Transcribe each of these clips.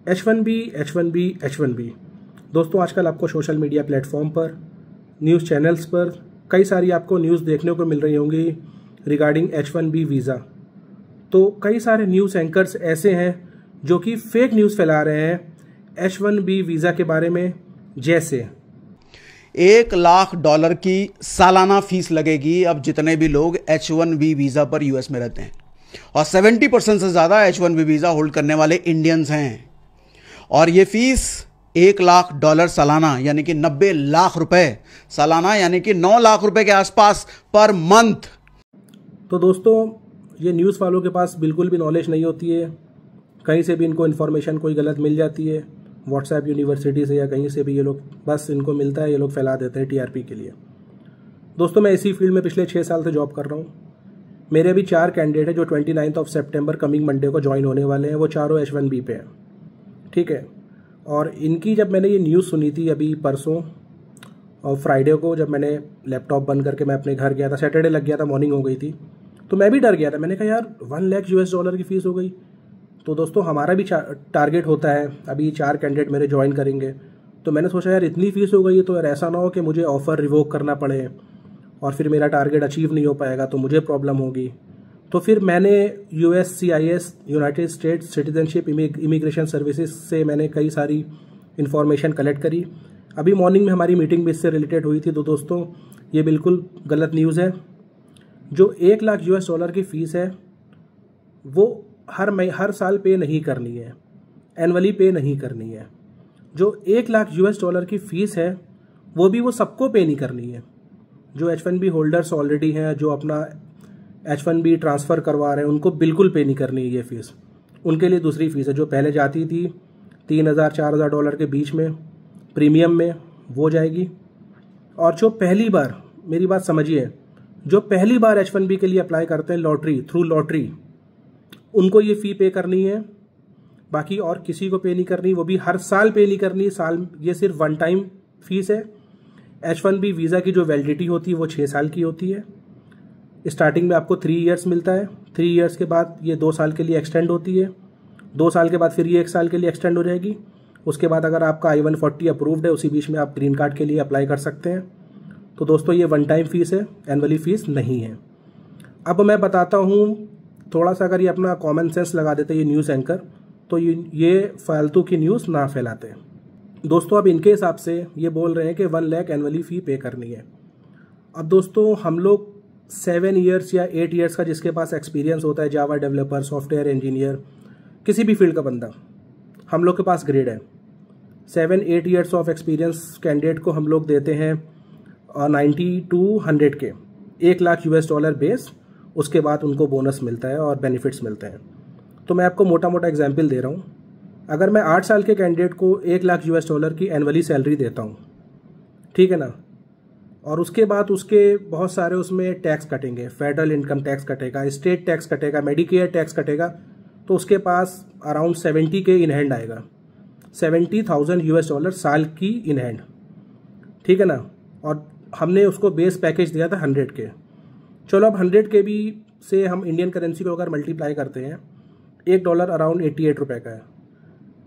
H1B दोस्तों, आजकल आपको सोशल मीडिया प्लेटफॉर्म पर, न्यूज़ चैनल्स पर कई सारी आपको न्यूज़ देखने को मिल रही होंगी रिगार्डिंग H1B वीज़ा। तो कई सारे न्यूज़ एंकर्स ऐसे हैं जो कि फेक न्यूज़ फैला रहे हैं H1B वीज़ा के बारे में। जैसे $1,00,000 की सालाना फीस लगेगी अब जितने भी लोग H1B वीज़ा पर यूएस में रहते हैं, और 70% से ज़्यादा H1B वीज़ा होल्ड करने वाले इंडियंस हैं। और ये फीस $1,00,000 सालाना यानी कि 90 लाख रुपए सालाना, यानी कि 9 लाख रुपए के आसपास पर मंथ। तो दोस्तों, ये न्यूज़ वालों के पास बिल्कुल भी नॉलेज नहीं होती है, कहीं से भी इनको इन्फॉर्मेशन कोई गलत मिल जाती है, व्हाट्सएप यूनिवर्सिटी से या कहीं से भी ये लोग बस इनको मिलता है, ये लोग फैला देते हैं टीआरपी के लिए। दोस्तों, मैं इसी फील्ड में पिछले 6 साल से जॉब कर रहा हूँ। मेरे अभी 4 कैंडिडेट हैं जो 29 सितंबर कमिंग मंडे को ज्वाइन होने वाले हैं। वो चारों H1B पे हैं, ठीक है। और इनकी जब मैंने ये न्यूज़ सुनी थी अभी परसों और फ्राइडे को, जब मैंने लैपटॉप बंद करके मैं अपने घर गया था, सैटरडे लग गया था, मॉर्निंग हो गई थी, तो मैं भी डर गया था। मैंने कहा यार $1,00,000 की फ़ीस हो गई। तो दोस्तों, हमारा भी टारगेट होता है, अभी 4 कैंडिडेट मेरे ज्वाइन करेंगे। तो मैंने सोचा यार इतनी फ़ीस हो गई है तो यार ऐसा ना हो कि मुझे ऑफ़र रिवोक करना पड़े और फिर मेरा टारगेट अचीव नहीं हो पाएगा तो मुझे प्रॉब्लम होगी। तो फिर मैंने USCIS United states citizenship immigration services से मैंने कई सारी इन्फॉर्मेशन कलेक्ट करी। अभी मॉर्निंग में हमारी मीटिंग भी इससे रिलेटेड हुई थी। तो दोस्तों, ये बिल्कुल गलत न्यूज़ है। जो $1,00,000 की फ़ीस है वो हर साल पे नहीं करनी है, एनुअली पे नहीं करनी है। जो $1,00,000 की फ़ीस है वो सबको पे नहीं करनी है। जो H1B होल्डर्स ऑलरेडी हैं, जो अपना H1B ट्रांसफ़र करवा रहे हैं, उनको बिल्कुल पे नहीं करनी है ये फ़ीस। उनके लिए दूसरी फ़ीस है जो पहले जाती थी $3,000-4,000 के बीच में प्रीमियम में, वो जाएगी। और जो पहली बार, मेरी बात समझिए, जो पहली बार H1B के लिए अप्लाई करते हैं थ्रू लॉटरी, उनको ये फ़ी पे करनी है। बाकी और किसी को पे नहीं करनी, वो भी हर साल पे नहीं करनी। ये सिर्फ वन टाइम फीस है। H1B वीज़ा की जो वैलिडिटी होती है वो 6 साल की होती है। स्टार्टिंग में आपको 3 इयर्स मिलता है, 3 इयर्स के बाद ये 2 साल के लिए एक्सटेंड होती है, 2 साल के बाद फिर ये 1 साल के लिए एक्सटेंड हो जाएगी। उसके बाद अगर आपका I-140 अप्रूव्ड है, उसी बीच में आप ग्रीन कार्ड के लिए अप्लाई कर सकते हैं। तो दोस्तों, ये वन टाइम फीस है, एनुअली फीस नहीं है। अब मैं बताता हूँ, थोड़ा सा अगर ये अपना कॉमन सेंस लगा देते ये न्यूज़ एंकर, तो ये फालतू की न्यूज़ ना फैलाते। दोस्तों, अब इनके हिसाब से ये बोल रहे हैं कि 1 लाख एनुअली फ़ी पे करनी है। अब दोस्तों, हम लोग 7 इयर्स या 8 इयर्स का जिसके पास एक्सपीरियंस होता है, जावा डेवलपर, सॉफ्टवेयर इंजीनियर, किसी भी फील्ड का बंदा, हम लोग के पास ग्रेड है। 7-8 इयर्स ऑफ एक्सपीरियंस कैंडिडेट को हम लोग देते हैं 90 to 100 के, $1,00,000 बेस। उसके बाद उनको बोनस मिलता है और बेनिफिट्स मिलते हैं। तो मैं आपको मोटा मोटा एग्जांपल दे रहा हूँ। अगर मैं 8 साल के कैंडिडेट को $1,00,000 की एनुअली सैलरी देता हूँ, ठीक है ना, और उसके बाद उसके बहुत सारे उसमें टैक्स कटेंगे, फेडरल इनकम टैक्स कटेगा, स्टेट टैक्स कटेगा, मेडिकेयर टैक्स कटेगा, तो उसके पास अराउंड 70 के इन हैंड आएगा, $70,000 साल की इन हैंड, ठीक है ना। और हमने उसको बेस पैकेज दिया था 100 के। चलो, अब 100 के भी से हम इंडियन करेंसी को अगर मल्टीप्लाई करते हैं, $1 अराउंड 88 रुपये का है,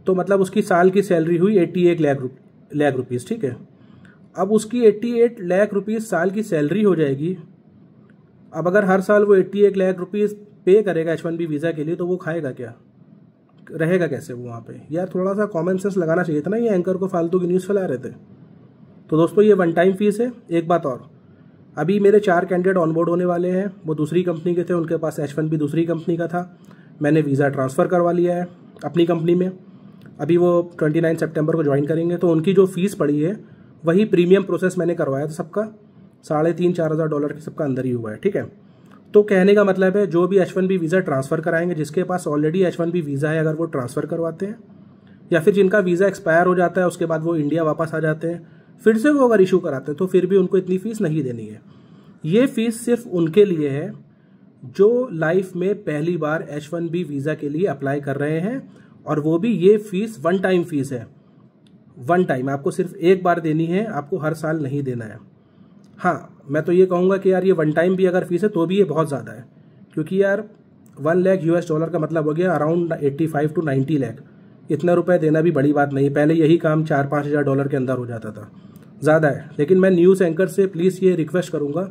तो मतलब उसकी साल की सैलरी हुई 88 लाख रुपीज़, ठीक है। अब उसकी 88 लाख रुपीज़ साल की सैलरी हो जाएगी। अब अगर हर साल वो 88 लाख रुपीज़ पे करेगा H1B वीज़ा के लिए, तो वो खाएगा क्या, रहेगा कैसे वो वहाँ पे? यार थोड़ा सा कॉमन सेंस लगाना चाहिए था ना, ये एंकर को फालतू की न्यूज़ फैला रहे थे। तो दोस्तों, ये वन टाइम फीस है। एक बात और, अभी मेरे 4 कैंडिडेट ऑनबोर्ड होने वाले हैं, वो दूसरी कंपनी के थे, उनके पास H1B दूसरी कंपनी का था। मैंने वीज़ा ट्रांसफ़र करवा लिया है अपनी कंपनी में। अभी वो 29 सितंबर को ज्वाइन करेंगे। तो उनकी जो फ़ीस पड़ी है वही प्रीमियम प्रोसेस मैंने करवाया था सबका, $3,500-4,000 के सबका अंदर ही हुआ है, ठीक है। तो कहने का मतलब है, जो भी H1B वीज़ा ट्रांसफ़र कराएंगे, जिसके पास ऑलरेडी H1B वीज़ा है, अगर वो ट्रांसफ़र करवाते हैं, या फिर जिनका वीज़ा एक्सपायर हो जाता है उसके बाद वो इंडिया वापस आ जाते हैं, फिर से वो अगर इशू कराते हैं, तो फिर भी उनको इतनी फ़ीस नहीं देनी है। ये फ़ीस सिर्फ उनके लिए है जो लाइफ में पहली बार H1B वीज़ा के लिए अप्लाई कर रहे हैं, और वो भी ये फ़ीस वन टाइम फ़ीस है। वन टाइम आपको सिर्फ एक बार देनी है, आपको हर साल नहीं देना है। हाँ, मैं तो ये कहूँगा कि यार ये वन टाइम भी अगर फीस है तो भी ये बहुत ज़्यादा है, क्योंकि यार $1,00,000 का मतलब हो गया अराउंड 85 to 90 लाख। इतना रुपए देना भी बड़ी बात नहीं। पहले यही काम 4-5 हज़ार डॉलर के अंदर हो जाता था, ज़्यादा है। लेकिन मैं न्यूज़ एंकर से प्लीज़ ये रिक्वेस्ट करूँगा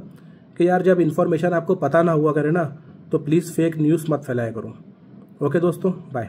कि यार जब इन्फॉर्मेशन आपको पता ना हुआ करे ना, तो प्लीज़ फेक न्यूज़ मत फैलाया करो। ओके दोस्तों, बाय।